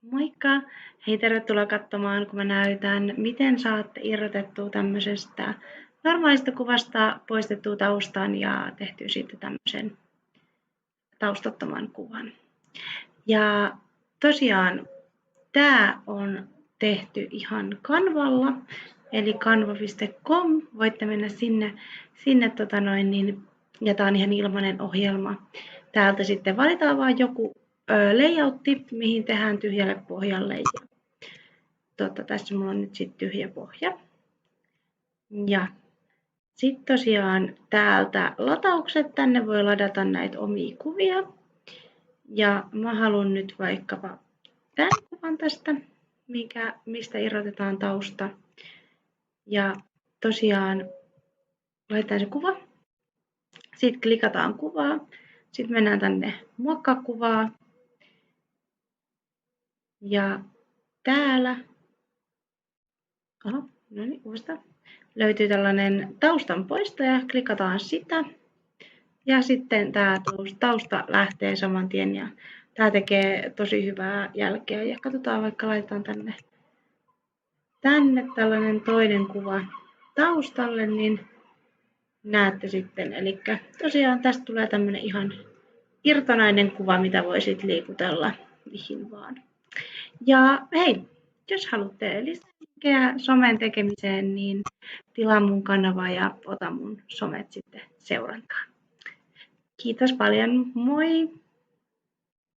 Moikka! Hei, tervetuloa katsomaan, kun mä näytän, miten saatte irrotettua tämmöisestä normaalista kuvasta poistettua taustan ja tehtyä sitten tämmöisen taustattoman kuvan. Ja tosiaan tämä on tehty ihan Canvalla, eli canva.com. Voitte mennä sinne ja tämä on ihan ilmainen ohjelma. Täältä sitten valitaan vaan joku layoutti, mihin tehdään tyhjälle pohjalle. Tässä mulla on nyt sitten tyhjä pohja. Ja sitten tosiaan täältä lataukset, tänne voi ladata näitä omia kuvia. Ja mä haluan nyt vaikkapa tämän kuvan tästä, mistä irrotetaan tausta. Ja tosiaan laitetaan se kuva. Sitten klikataan kuvaa. Sitten mennään tänne muokkaa kuvaa. Ja täällä löytyy tällainen taustan poistaja, klikataan sitä. Ja sitten tämä tausta lähtee saman tien ja tämä tekee tosi hyvää jälkeä. Ja katsotaan, vaikka laitetaan tänne tällainen toinen kuva taustalle, niin näette sitten. Eli tosiaan tästä tulee tämmöinen ihan irtonainen kuva, mitä voisit liikutella mihin vaan. Ja hei, jos haluatte lisää somen tekemiseen, niin tilaa mun kanava ja ota mun somet sitten seurantaan. Kiitos paljon, moi!